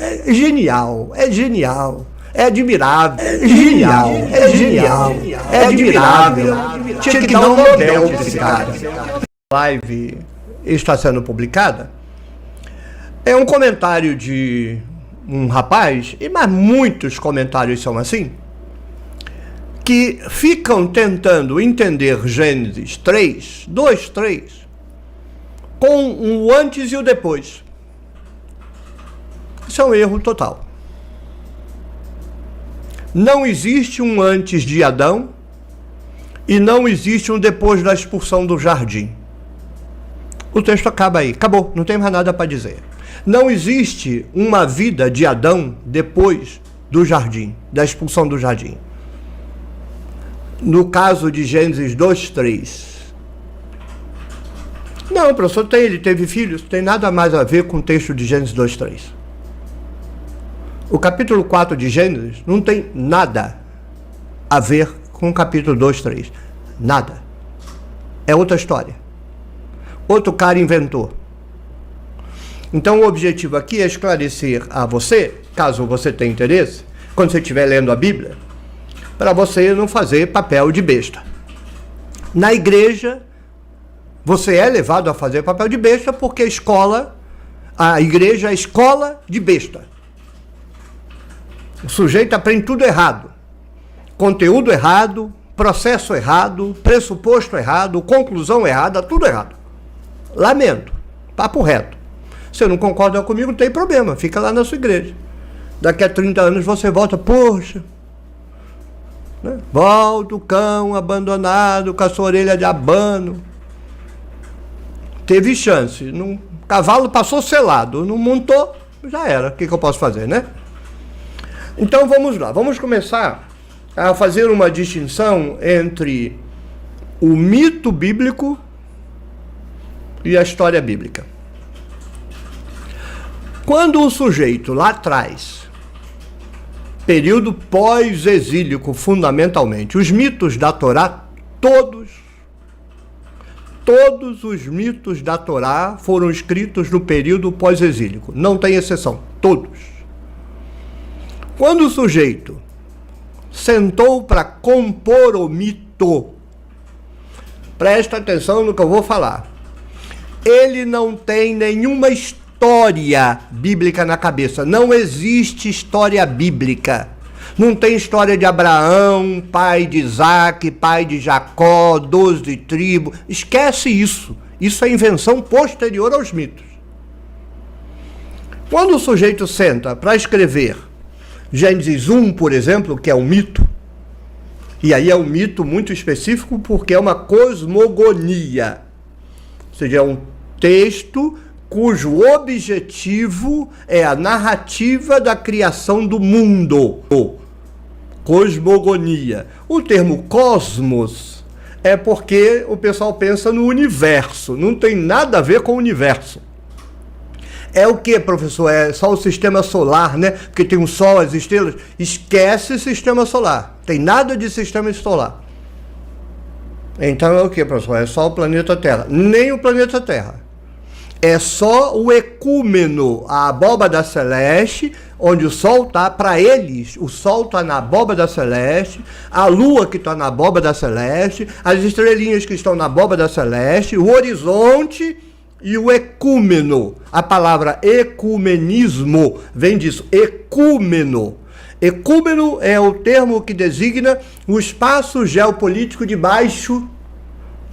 É genial, é genial, é admirável, é genial, é genial, é admirável. Tinha que dar um Nobel pra esse cara. A live está sendo publicada. É um comentário de um rapaz, mas muitos comentários são assim, que ficam tentando entender Gênesis 3, 2, 3, com o antes e o depois. Isso é um erro total. Não existe um antes de Adão e não existe um depois da expulsão do jardim. O texto acaba aí, acabou, não tem mais nada para dizer. Não existe uma vida de Adão depois do jardim, da expulsão do jardim. No caso de Gênesis 2, 3. Não, professor, ele teve filhos, não tem nada mais a ver com o texto de Gênesis 2, 3. O capítulo 4 de Gênesis não tem nada a ver com o capítulo 2, 3. Nada. É outra história. Outro cara inventou. Então o objetivo aqui é esclarecer a você, caso você tenha interesse, quando você estiver lendo a Bíblia, para você não fazer papel de besta. Na igreja, você é levado a fazer papel de besta porque a igreja é a escola de besta. O sujeito aprende tudo errado. Conteúdo errado, processo errado, pressuposto errado, conclusão errada, tudo errado. Lamento. Papo reto. Você não concorda comigo, não tem problema. Fica lá na sua igreja. Daqui a 30 anos você volta, poxa, né? Volta o cão abandonado com a sua orelha de abano. Teve chance. O cavalo passou selado, não montou, já era. O que eu posso fazer, né? Então vamos lá. Vamos começar a fazer uma distinção entre o mito bíblico e a história bíblica. Quando o sujeito lá atrás, período pós-exílico fundamentalmente, os mitos da Torá, todos os mitos da Torá foram escritos no período pós-exílico, não tem exceção, todos. Quando o sujeito sentou para compor o mito, presta atenção no que eu vou falar, ele não tem nenhuma história bíblica na cabeça. Não existe história bíblica. Não tem história de Abraão, pai de Isaac, pai de Jacó, 12 tribos. Esquece isso. Isso é invenção posterior aos mitos. Quando o sujeito senta para escrever Gênesis 1, por exemplo, que é um mito, e aí é um mito muito específico porque é uma cosmogonia, ou seja, é um texto cujo objetivo é a narrativa da criação do mundo. Cosmogonia. O termo cosmos é porque o pessoal pensa no universo, não tem nada a ver com o universo. É o que, professor? É só o sistema solar, né? Porque tem o Sol, as estrelas. Esquece sistema solar. Tem nada de sistema solar. Então é o que, professor? É só o planeta Terra. Nem o planeta Terra. É só o ecúmeno, a abóbada celeste, onde o Sol está, para eles, o Sol está na abóbada celeste, a Lua que está na abóbada celeste, as estrelinhas que estão na abóbada celeste, o horizonte e o ecúmeno. A palavra ecumenismo vem disso, ecúmeno. Ecúmeno é o termo que designa o espaço geopolítico debaixo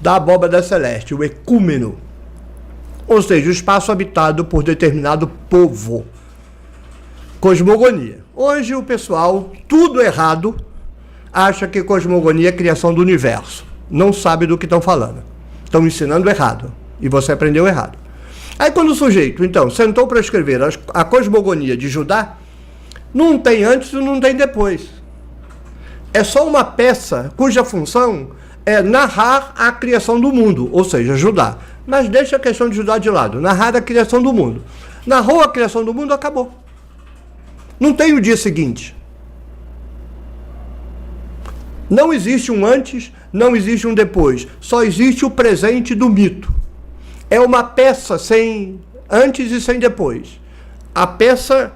da abóbada celeste, o ecúmeno. Ou seja, o espaço habitado por determinado povo. Cosmogonia. Hoje o pessoal, tudo errado, acha que cosmogonia é criação do universo. Não sabe do que estão falando. Estão ensinando errado. E você aprendeu errado. Aí quando o sujeito, então, sentou para escrever a cosmogonia de Judá, não tem antes e não tem depois. É só uma peça cuja função é narrar a criação do mundo, ou seja, Judá. Mas deixa a questão de Judá de lado, narrar a criação do mundo. Narrou a criação do mundo, acabou. Não tem o dia seguinte. Não existe um antes, não existe um depois. Só existe o presente do mito. É uma peça sem antes e sem depois. A peça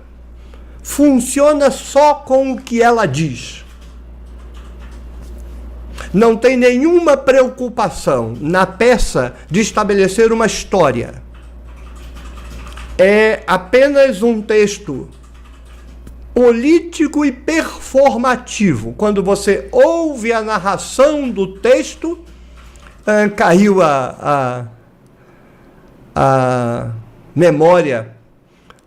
funciona só com o que ela diz. Não tem nenhuma preocupação na peça de estabelecer uma história. É apenas um texto político e performativo. Quando você ouve a narração do texto, caiu a memória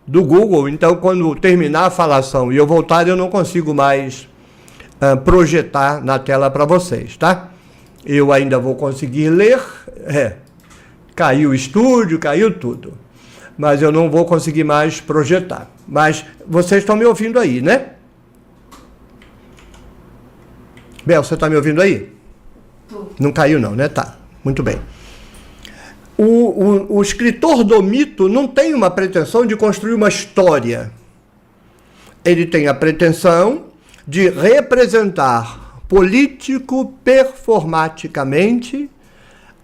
do Google, então quando terminar a falação e eu voltar, eu não consigo mais projetar na tela para vocês, tá? Eu ainda vou conseguir ler, caiu o estúdio, caiu tudo, mas eu não vou conseguir mais projetar. Mas vocês estão me ouvindo aí, né? Bel, você está me ouvindo aí? Não caiu não, né? Tá, muito bem. O escritor do mito não tem uma pretensão de construir uma história. Ele tem a pretensão de representar político-performaticamente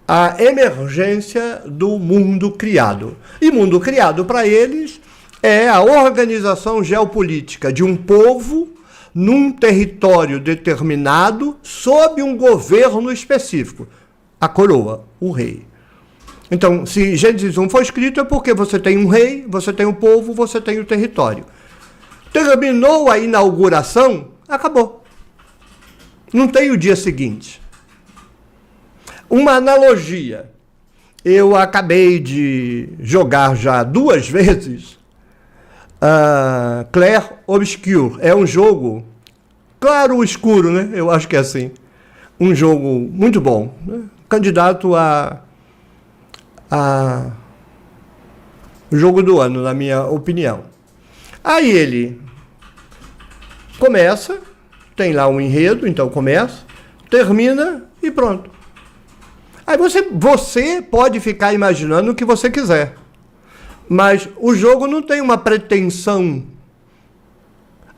a emergência do mundo criado. E mundo criado, para eles, é a organização geopolítica de um povo num território determinado sob um governo específico. A coroa, o rei. Então, se Gênesis 1 foi escrito, é porque você tem um rei, você tem um povo, você tem o território. Terminou a inauguração, acabou. Não tem o dia seguinte. Uma analogia. Eu acabei de jogar já 2 vezes Clair Obscur. É um jogo claro escuro, né? Eu acho que é assim. Um jogo muito bom, né? Candidato a o jogo do ano, na minha opinião. Aí ele começa, tem lá um enredo, então começa, termina e pronto. Aí você pode ficar imaginando o que você quiser, mas o jogo não tem uma pretensão.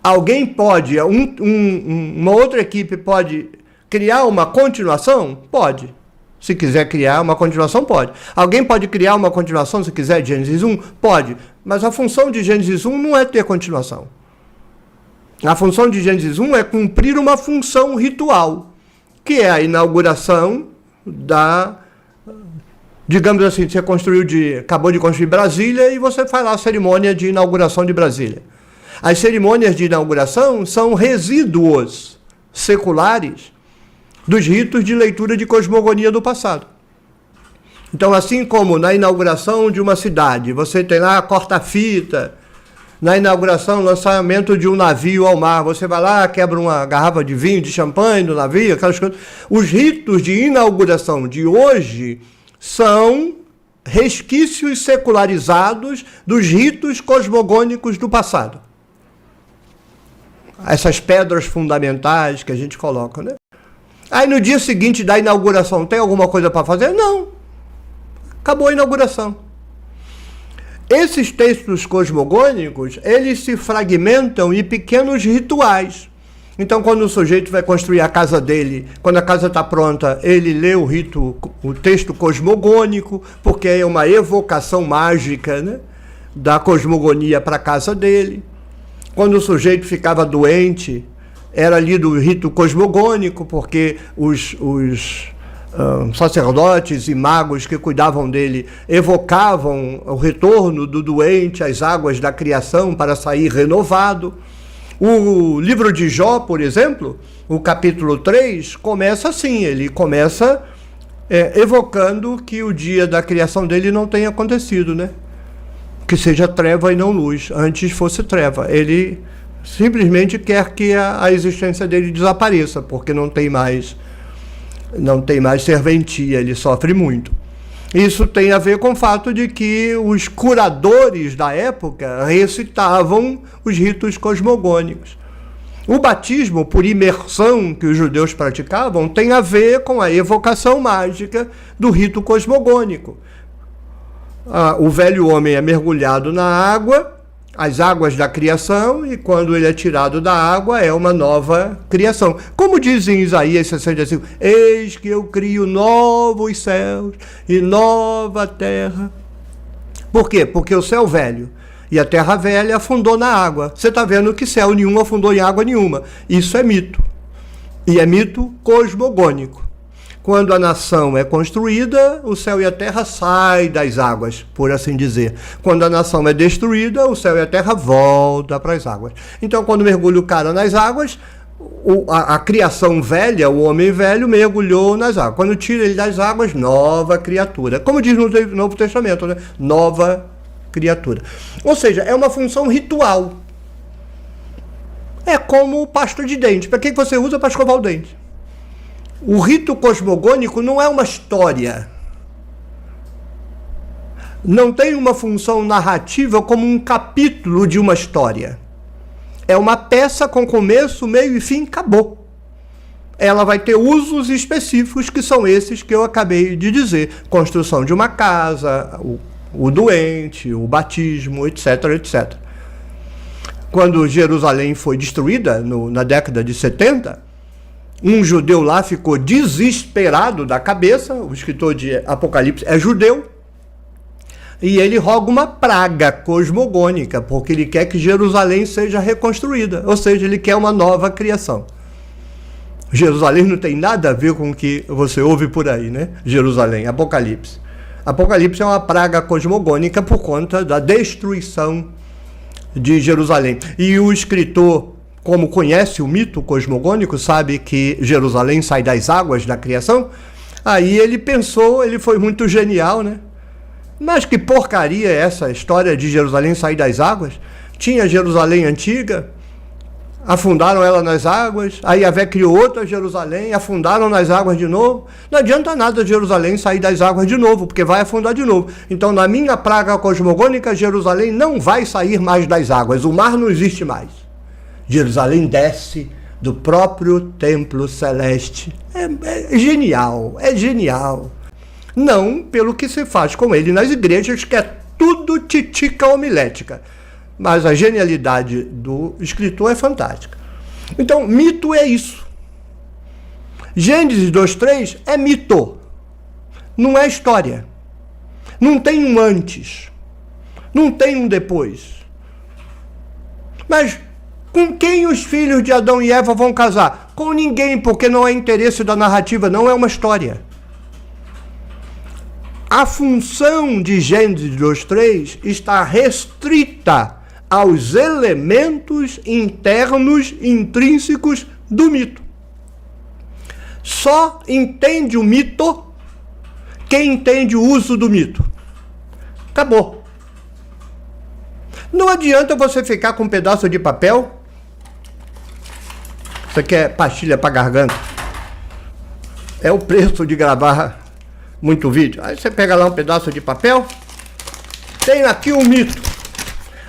Alguém pode, uma outra equipe pode criar uma continuação? Pode. Se quiser criar uma continuação, pode. Alguém pode criar uma continuação, se quiser, de Gênesis 1? Pode. Mas a função de Gênesis 1 não é ter continuação. A função de Gênesis 1 é cumprir uma função ritual, que é a inauguração digamos assim, você acabou de construir Brasília e você faz lá a cerimônia de inauguração de Brasília. As cerimônias de inauguração são resíduos seculares dos ritos de leitura de cosmogonia do passado. Então, assim como na inauguração de uma cidade, você tem lá a corta-fita, na inauguração, lançamento de um navio ao mar, você vai lá, quebra uma garrafa de vinho, de champanhe no navio, aquelas coisas. Os ritos de inauguração de hoje são resquícios secularizados dos ritos cosmogônicos do passado. Essas pedras fundamentais que a gente coloca, né? Aí no dia seguinte da inauguração, tem alguma coisa para fazer? Não. Acabou a inauguração. Esses textos cosmogônicos, eles se fragmentam em pequenos rituais. Então, quando o sujeito vai construir a casa dele, quando a casa está pronta, ele lê o texto cosmogônico, porque é uma evocação mágica, né, da cosmogonia para a casa dele. Quando o sujeito ficava doente, era lido o rito cosmogônico, porque os sacerdotes e magos que cuidavam dele evocavam o retorno do doente às águas da criação para sair renovado. O livro de Jó, por exemplo, o capítulo 3, começa assim, ele começa evocando que o dia da criação dele não tenha acontecido, né? Que seja treva e não luz, antes fosse treva. Ele simplesmente quer que a existência dele desapareça, porque não tem mais serventia, ele sofre muito. Isso tem a ver com o fato de que os curadores da época recitavam os ritos cosmogônicos. O batismo por imersão que os judeus praticavam tem a ver com a evocação mágica do rito cosmogônico. O velho homem é mergulhado na água, as águas da criação, e quando ele é tirado da água é uma nova criação. Como diz em Isaías 65, eis que eu crio novos céus e nova terra. Por quê? Porque o céu velho e a terra velha afundou na água. Você está vendo que céu nenhum afundou em água nenhuma. Isso é mito. E é mito cosmogônico. Quando a nação é construída, o céu e a terra saem das águas, por assim dizer. Quando a nação é destruída, o céu e a terra voltam para as águas. Então, quando mergulha o cara nas águas, a criação velha, o homem velho, mergulhou nas águas. Quando tira ele das águas, nova criatura. Como diz no Novo Testamento, né? Nova criatura. Ou seja, é uma função ritual. É como pasta de dente. Para que você usa? Para escovar o dente. O rito cosmogônico não é uma história. Não tem uma função narrativa como um capítulo de uma história. É uma peça com começo, meio e fim, acabou. Ela vai ter usos específicos que são esses que eu acabei de dizer. Construção de uma casa, o doente, o batismo, etc, etc. Quando Jerusalém foi destruída, na década de 70, um judeu lá ficou desesperado da cabeça, o escritor de Apocalipse é judeu, e ele roga uma praga cosmogônica, porque ele quer que Jerusalém seja reconstruída, ou seja, ele quer uma nova criação. Jerusalém não tem nada a ver com o que você ouve por aí, né? Jerusalém, Apocalipse. Apocalipse é uma praga cosmogônica por conta da destruição de Jerusalém. E o escritor, como conhece o mito cosmogônico, sabe que Jerusalém sai das águas da criação, aí ele pensou, ele foi muito genial, né? Mas que porcaria é essa história de Jerusalém sair das águas? Tinha Jerusalém antiga, afundaram ela nas águas, aí Yahvé criou outra Jerusalém, afundaram nas águas de novo. Não adianta nada Jerusalém sair das águas de novo, porque vai afundar de novo. Então, na minha praga cosmogônica, Jerusalém não vai sair mais das águas, o mar não existe mais. Jerusalém desce do próprio templo celeste. É genial, é genial. Não pelo que se faz com ele nas igrejas, que é tudo titica homilética. Mas a genialidade do escritor é fantástica. Então, mito é isso. Gênesis 2:3 é mito. Não é história. Não tem um antes. Não tem um depois. Mas com quem os filhos de Adão e Eva vão casar? Com ninguém, porque não é interesse da narrativa, não é uma história. A função de Gênesis 2:3 está restrita aos elementos internos intrínsecos do mito. Só entende o mito quem entende o uso do mito. Acabou. Não adianta você ficar com um pedaço de papel. Você quer pastilha para garganta? É o preço de gravar muito vídeo. Aí você pega lá um pedaço de papel, tem aqui um mito.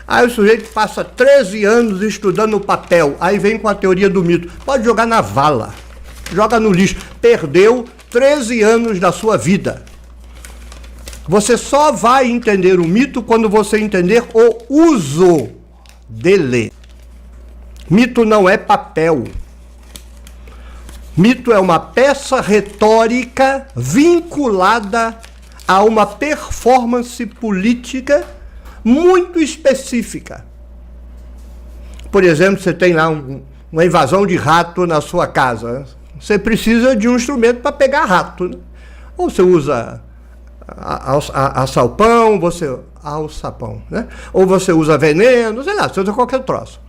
Aí o sujeito passa 13 anos estudando o papel, aí vem com a teoria do mito. Pode jogar na vala, joga no lixo. Perdeu 13 anos da sua vida. Você só vai entender o mito quando você entender o uso dele. Mito não é papel. Mito é uma peça retórica vinculada a uma performance política muito específica. Por exemplo, você tem lá uma invasão de rato na sua casa. Você precisa de um instrumento para pegar rato, né? Ou você usa alçapão, alçapão, né? Ou você usa veneno, sei lá, você usa qualquer troço.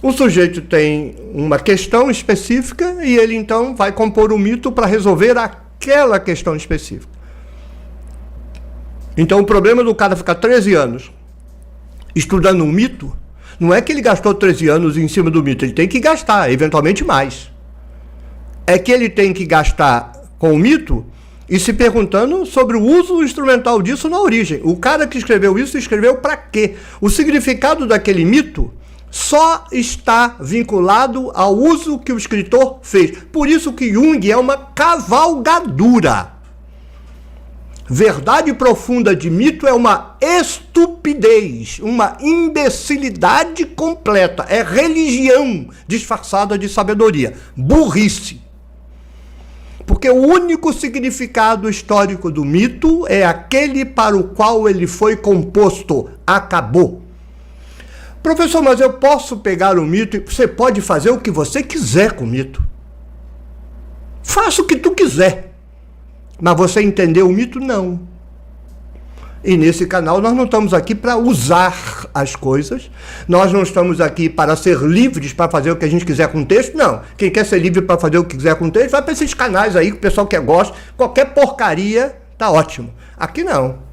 O sujeito tem uma questão específica e ele então vai compor um mito para resolver aquela questão específica. Então o problema do cara ficar 13 anos estudando um mito, não é que ele gastou 13 anos em cima do mito, ele tem que gastar, eventualmente mais. É que ele tem que gastar com o mito e se perguntando sobre o uso instrumental disso na origem. O cara que escreveu isso, escreveu para quê? O significado daquele mito só está vinculado ao uso que o escritor fez. Por isso que Jung é uma cavalgadura. Verdade profunda de mito é uma estupidez, uma imbecilidade completa. É religião disfarçada de sabedoria. Burrice. Porque o único significado histórico do mito é aquele para o qual ele foi composto. Acabou. Professor, mas eu posso pegar o mito e você pode fazer o que você quiser com o mito. Faça o que tu quiser. Mas você entendeu o mito? Não. E nesse canal nós não estamos aqui para usar as coisas, nós não estamos aqui para ser livres para fazer o que a gente quiser com o texto, não. Quem quer ser livre para fazer o que quiser com o texto, vai para esses canais aí que o pessoal que gosta, qualquer porcaria tá ótimo. Aqui não.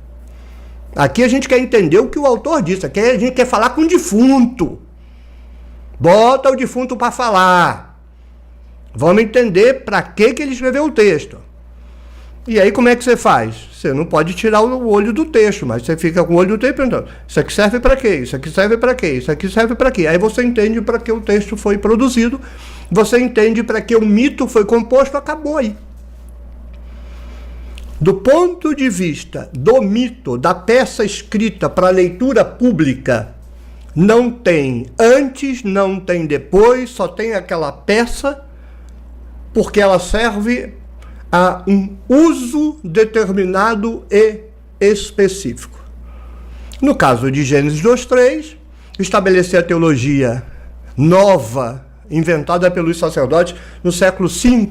Aqui a gente quer entender o que o autor disse, aqui a gente quer falar com o defunto. Bota o defunto para falar. Vamos entender para que ele escreveu o texto. E aí como é que você faz? Você não pode tirar o olho do texto, mas você fica com o olho do texto perguntando, isso aqui serve para quê? Isso aqui serve para quê? Isso aqui serve para quê? Aí você entende para que o texto foi produzido, você entende para que o mito foi composto, acabou aí. Do ponto de vista do mito, da peça escrita para leitura pública, não tem antes, não tem depois, só tem aquela peça, porque ela serve a um uso determinado e específico. No caso de Gênesis 2:3, estabelecer a teologia nova, inventada pelos sacerdotes no século V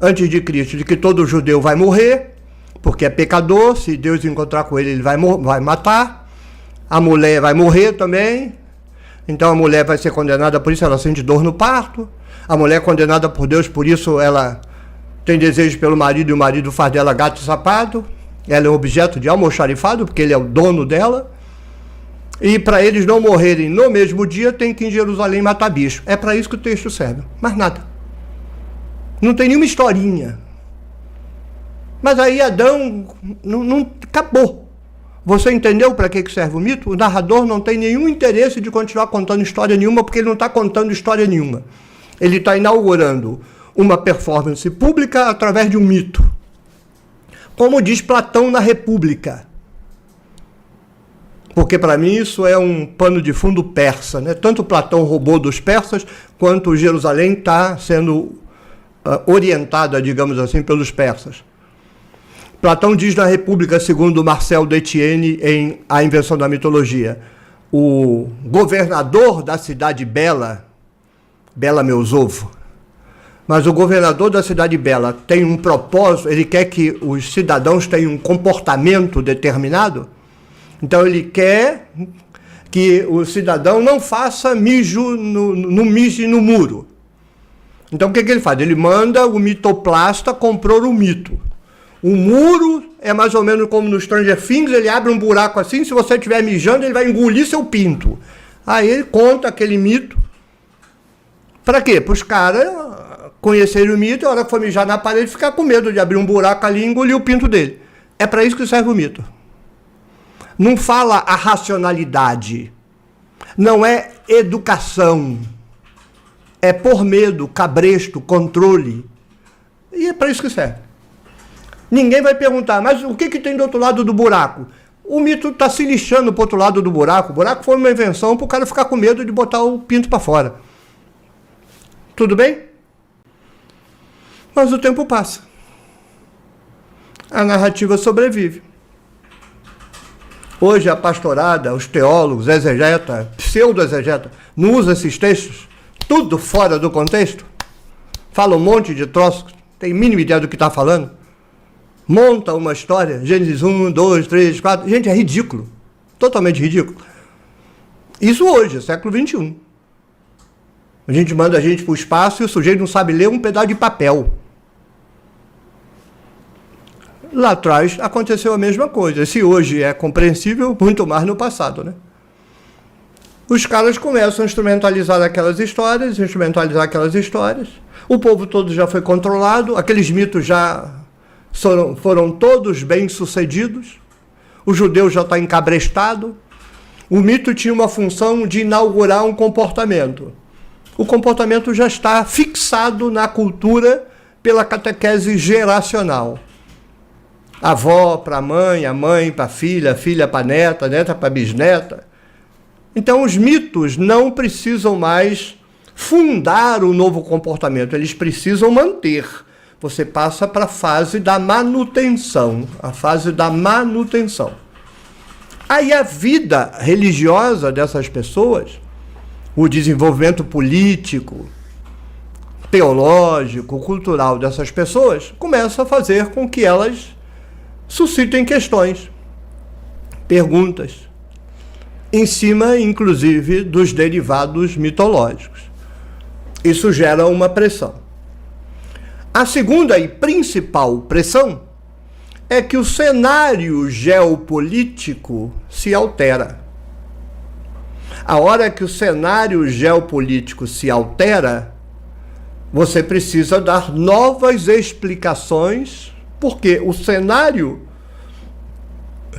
a.C., de que todo judeu vai morrer, porque é pecador, se Deus encontrar com ele, ele vai matar, a mulher vai morrer também, então a mulher vai ser condenada, por isso ela sente dor no parto, a mulher é condenada por Deus, por isso ela tem desejo pelo marido e o marido faz dela gato e sapato. Ela é um objeto de almoxarifado, porque ele é o dono dela. E para eles não morrerem no mesmo dia, tem que ir em Jerusalém matar bicho. É para isso que o texto serve. Mais nada. Não tem nenhuma historinha. Mas aí Adão não acabou. Você entendeu para que serve o mito? O narrador não tem nenhum interesse de continuar contando história nenhuma, porque ele não está contando história nenhuma. Ele está inaugurando uma performance pública através de um mito. Como diz Platão na República. Porque para mim isso é um pano de fundo persa, né? Tanto Platão roubou dos persas, quanto Jerusalém está sendo orientada, digamos assim, pelos persas. Platão diz na República, segundo Marcel Detienne, em A Invenção da Mitologia, o governador da cidade Bela, Bela meus ovos, mas o governador da cidade Bela tem um propósito, ele quer que os cidadãos tenham um comportamento determinado, então ele quer que o cidadão não faça mijo no muro. Então o que ele faz? Ele manda o mitoplasta comprar o mito. O muro é mais ou menos como no Stranger Things, ele abre um buraco assim, se você estiver mijando, ele vai engolir seu pinto. Aí ele conta aquele mito. Para quê? Para os caras conhecerem o mito e a hora que for mijar na parede ficar com medo de abrir um buraco ali e engolir o pinto dele. É para isso que serve o mito. Não fala a racionalidade. Não é educação. É por medo, cabresto, controle. E é para isso que serve. Ninguém vai perguntar, mas o que tem do outro lado do buraco? O mito está se lixando para o outro lado do buraco. O buraco foi uma invenção para o cara ficar com medo de botar o pinto para fora. Tudo bem? Mas o tempo passa. A narrativa sobrevive. Hoje a pastorada, os teólogos, exegeta, pseudo-exegeta, não usam esses textos, tudo fora do contexto. Fala um monte de troços, tem mínima ideia do que está falando. Monta uma história, Gênesis 1, 2, 3, 4. Gente, é ridículo. Totalmente ridículo. Isso hoje, século XXI. A gente manda a gente para o espaço e o sujeito não sabe ler um pedaço de papel. Lá atrás aconteceu a mesma coisa. Se hoje é compreensível, muito mais no passado, né? Os caras começam a instrumentalizar aquelas histórias, o povo todo já foi controlado, aqueles mitos já foram todos bem-sucedidos, o judeu já está encabrestado, o mito tinha uma função de inaugurar um comportamento. O comportamento já está fixado na cultura pela catequese geracional. A avó para a mãe para a filha para a neta, neta para a bisneta. Então os mitos não precisam mais fundar um novo comportamento, eles precisam manter. Você passa para a fase da manutenção, Aí a vida religiosa dessas pessoas, o desenvolvimento político, teológico, cultural dessas pessoas, começa a fazer com que elas suscitem questões, perguntas, em cima, inclusive, dos derivados mitológicos. Isso gera uma pressão. A segunda e principal pressão é que o cenário geopolítico se altera. A hora que o cenário geopolítico se altera, você precisa dar novas explicações, porque o cenário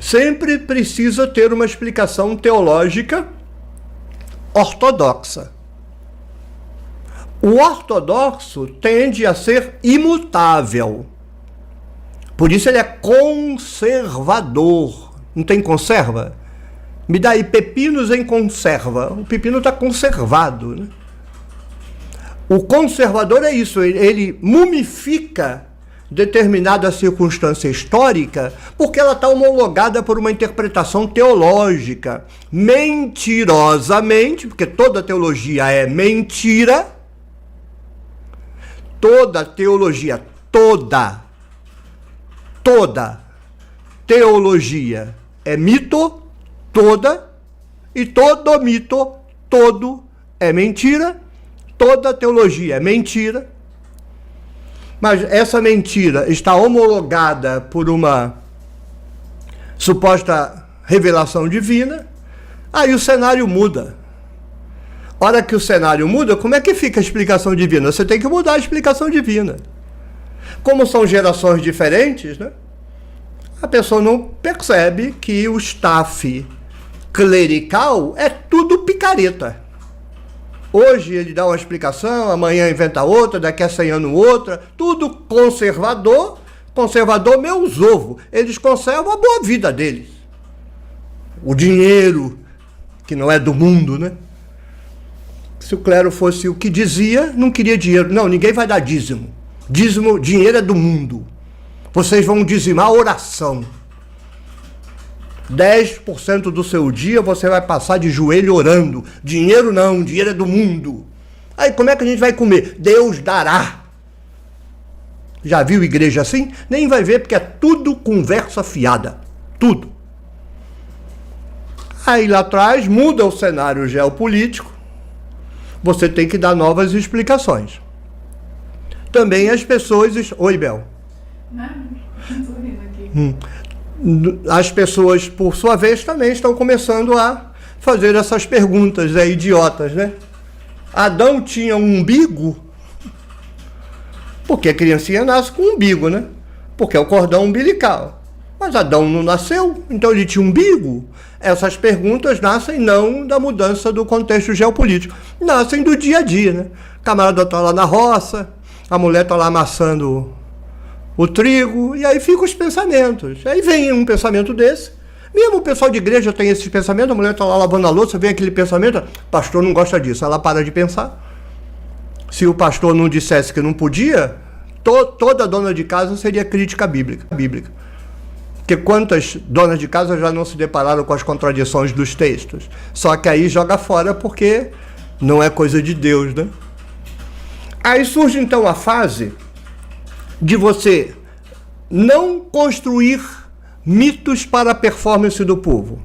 sempre precisa ter uma explicação teológica ortodoxa. O ortodoxo tende a ser imutável. Por isso ele é conservador. Não tem conserva? Me dá aí pepinos em conserva. O pepino está conservado, né? O conservador é isso, ele mumifica determinada circunstância histórica porque ela está homologada por uma interpretação teológica. Mentirosamente, porque toda teologia é mentira, toda teologia, toda teologia é mito, e todo mito, todo é mentira, toda teologia é mentira, mas essa mentira está homologada por uma suposta revelação divina, aí o cenário muda. Hora que o cenário muda, como é que fica a explicação divina? Você tem que mudar a explicação divina. Como são gerações diferentes, né? A pessoa não percebe que o staff clerical é tudo picareta. Hoje ele dá uma explicação, amanhã inventa outra, daqui a 100 anos outra, tudo conservador, meus ovos. Eles conservam a boa vida deles. O dinheiro, que não é do mundo, né? Se o clero fosse o que dizia, não queria dinheiro. Não, ninguém vai dar dízimo. Dízimo, dinheiro é do mundo. Vocês vão dizimar a oração. 10% do seu dia você vai passar de joelho orando. Dinheiro não, dinheiro é do mundo. Aí como é que a gente vai comer? Deus dará. Já viu igreja assim? Nem vai ver, porque é tudo conversa fiada. Tudo. Aí lá atrás muda o cenário geopolítico. Você tem que dar novas explicações. Também as pessoas... Oi, Bel. Não estou rindo aqui. As pessoas, por sua vez, também estão começando a fazer essas perguntas idiotas, né? Adão tinha um umbigo? Porque a criancinha nasce com um umbigo, né? Porque é o cordão umbilical. Mas Adão não nasceu, então ele tinha um umbigo? Essas perguntas nascem não da mudança do contexto geopolítico, nascem do dia a dia, né? O camarada está lá na roça, a mulher está lá amassando o trigo, e aí ficam os pensamentos. Aí vem um pensamento desse, mesmo o pessoal de igreja tem esse pensamento, a mulher está lá lavando a louça, vem aquele pensamento, pastor não gosta disso, ela para de pensar. Se o pastor não dissesse que não podia, toda dona de casa seria crítica bíblica. Porque quantas donas de casa já não se depararam com as contradições dos textos? Só que aí joga fora porque não é coisa de Deus, né? Aí surge então a fase de você não construir mitos para a performance do povo.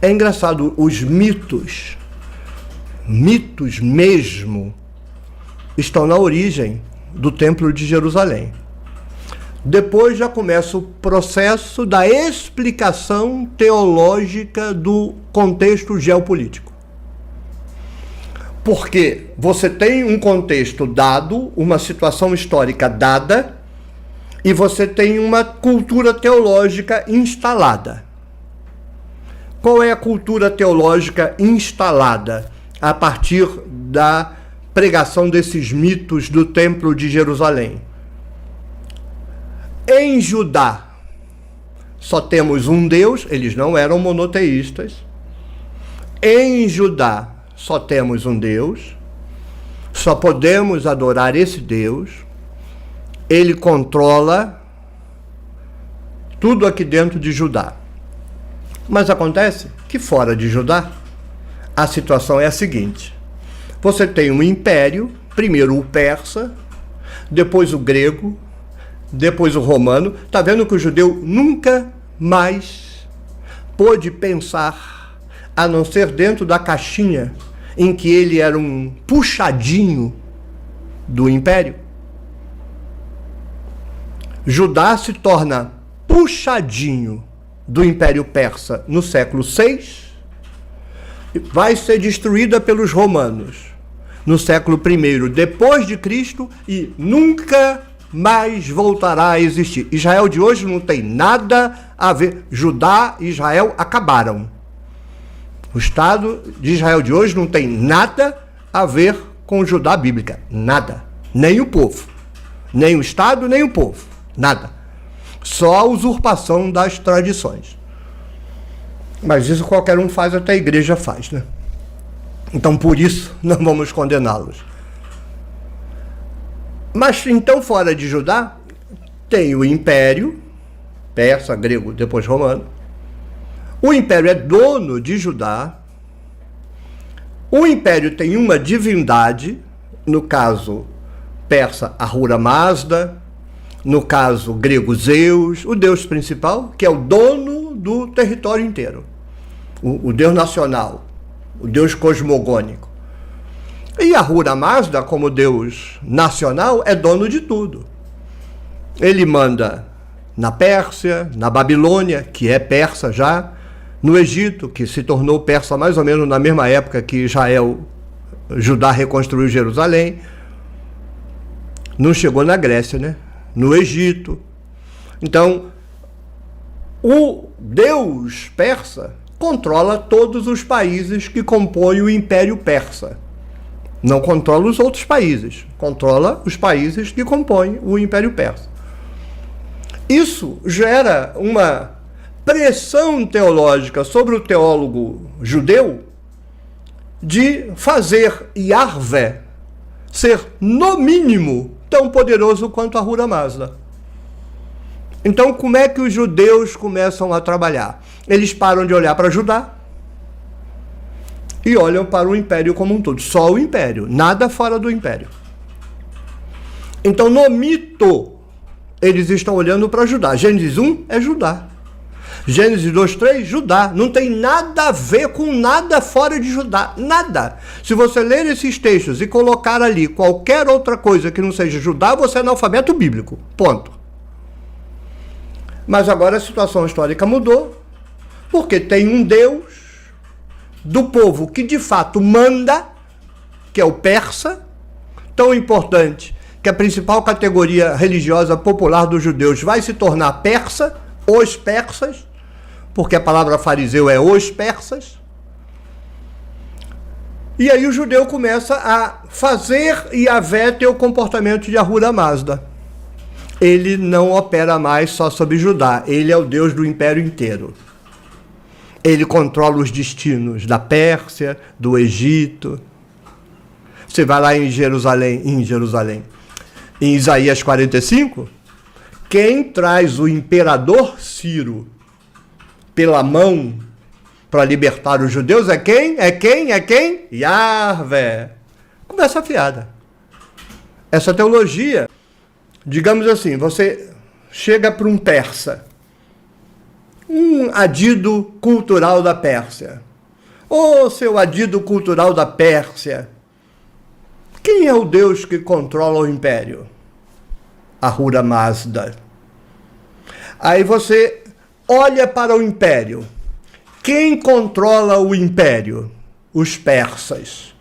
É engraçado, os mitos mesmo, estão na origem do Templo de Jerusalém. Depois já começa o processo da explicação teológica do contexto geopolítico. Porque você tem um contexto dado, uma situação histórica dada, e você tem uma cultura teológica instalada. Qual é a cultura teológica instalada a partir da pregação desses mitos do Templo de Jerusalém? Em Judá, só temos um Deus, eles não eram monoteístas. Em Judá, só temos um Deus, só podemos adorar esse Deus, ele controla tudo aqui dentro de Judá. Mas acontece que fora de Judá, a situação é a seguinte. Você tem um império, primeiro o persa, depois o grego, depois o romano. Está vendo que o judeu nunca mais pôde pensar, a não ser dentro da caixinha em que ele era um puxadinho do império? Judá se torna puxadinho do Império Persa no século VI, vai ser destruída pelos romanos no século I depois de Cristo e nunca mais voltará a existir. Israel de hoje não tem nada a ver. Judá e Israel acabaram. O Estado de Israel de hoje não tem nada a ver com Judá bíblica. Nada. Nem o povo. Nem o Estado, nem o povo. Nada. Só a usurpação das tradições. Mas isso qualquer um faz, até a igreja faz, né? Então, por isso, não vamos condená-los. Mas, então, fora de Judá, tem o Império, persa, grego, depois romano. O Império é dono de Judá. O Império tem uma divindade, no caso persa, Ahura Mazda, no caso grego, Zeus, o deus principal, que é o dono do território inteiro. O deus nacional, o deus cosmogônico. E Ahura Mazda, como deus nacional, é dono de tudo. Ele manda na Pérsia, na Babilônia, que é persa já, no Egito, que se tornou persa mais ou menos na mesma época que Israel, Judá reconstruiu Jerusalém. Não chegou na Grécia, né? No Egito. Então, o deus persa controla todos os países que compõem o Império Persa. Não controla os outros países, controla os países que compõem o Império Persa. Isso gera uma pressão teológica sobre o teólogo judeu de fazer Yahvé ser, no mínimo, tão poderoso quanto Ahura Mazda. Então, como é que os judeus começam a trabalhar? Eles param de olhar para Judá e olham para o império como um todo. Só o império, nada fora do império. Então, no mito, eles estão olhando para Judá. Gênesis 1 é Judá. Gênesis 2, 3, Judá. Não tem nada a ver com nada fora de Judá. Nada. Se você ler esses textos e colocar ali qualquer outra coisa que não seja Judá, você é analfabeto bíblico. Ponto. Mas agora a situação histórica mudou, porque tem um Deus do povo que de fato manda, que é o persa, tão importante que a principal categoria religiosa popular dos judeus vai se tornar persa, os persas, porque a palavra fariseu é os persas. E aí o judeu começa a fazer Yahvé ter o comportamento de Ahura Mazda. Ele não opera mais só sobre Judá, ele é o Deus do império inteiro. Ele controla os destinos da Pérsia, do Egito. Você vai lá em Jerusalém, em Isaías 45, quem traz o imperador Ciro pela mão para libertar os judeus é quem? É quem? Yahvé. Conversa fiada. Essa teologia, digamos assim, você chega para um persa, um adido cultural da Pérsia. Ô, seu adido cultural da Pérsia, quem é o Deus que controla o império? Ahura Mazda. Aí você olha para o império. Quem controla o império? Os persas.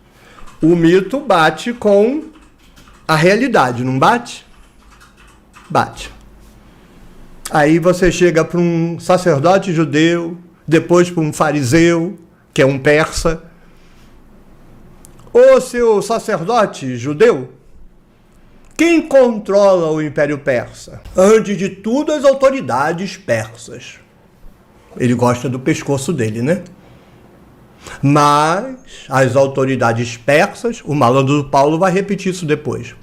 O mito bate com a realidade, não bate? Bate. Aí você chega para um sacerdote judeu, depois para um fariseu, que é um persa. Ô, seu sacerdote judeu, quem controla o Império Persa? Antes de tudo, as autoridades persas. Ele gosta do pescoço dele, né? Mas as autoridades persas, o malandro do Paulo vai repetir isso depois,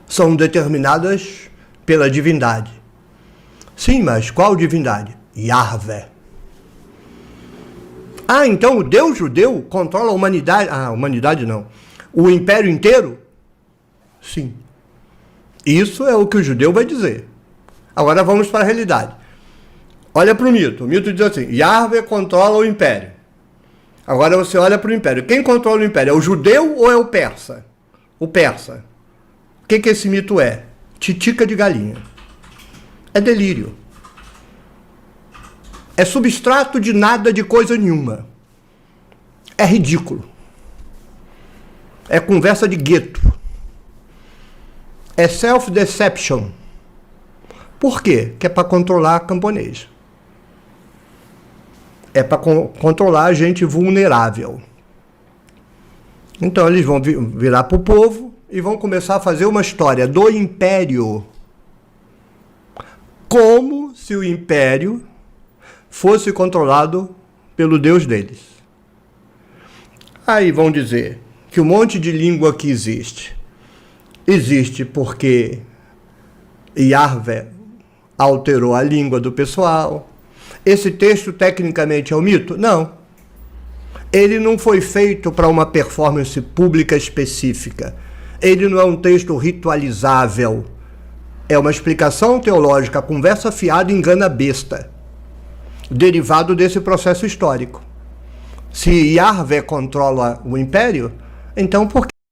são determinadas pela divindade. Sim, mas qual divindade? Yahvé. Ah, então o Deus judeu controla a humanidade? Ah, a humanidade não. O império inteiro? Sim. Isso é o que o judeu vai dizer. Agora vamos para a realidade. Olha para o mito. O mito diz assim, Yahvé controla o império. Agora você olha para o império. Quem controla o império? É o judeu ou é o persa? O persa. O que esse mito é? Titica de galinha. É delírio. É substrato de nada, de coisa nenhuma. É ridículo. É conversa de gueto. É self-deception. Por quê? Que é para controlar camponês. É para controlar a gente vulnerável. Então eles vão virar para o povo e vão começar a fazer uma história do império. Como se o império fosse controlado pelo Deus deles. Aí vão dizer que um monte de língua que existe porque Yahvé alterou a língua do pessoal. Esse texto tecnicamente é um mito? Não. Ele não foi feito para uma performance pública específica. Ele não é um texto ritualizável. É uma explicação teológica, conversa fiada engana besta, derivado desse processo histórico. Se Yahvé controla o império, então por que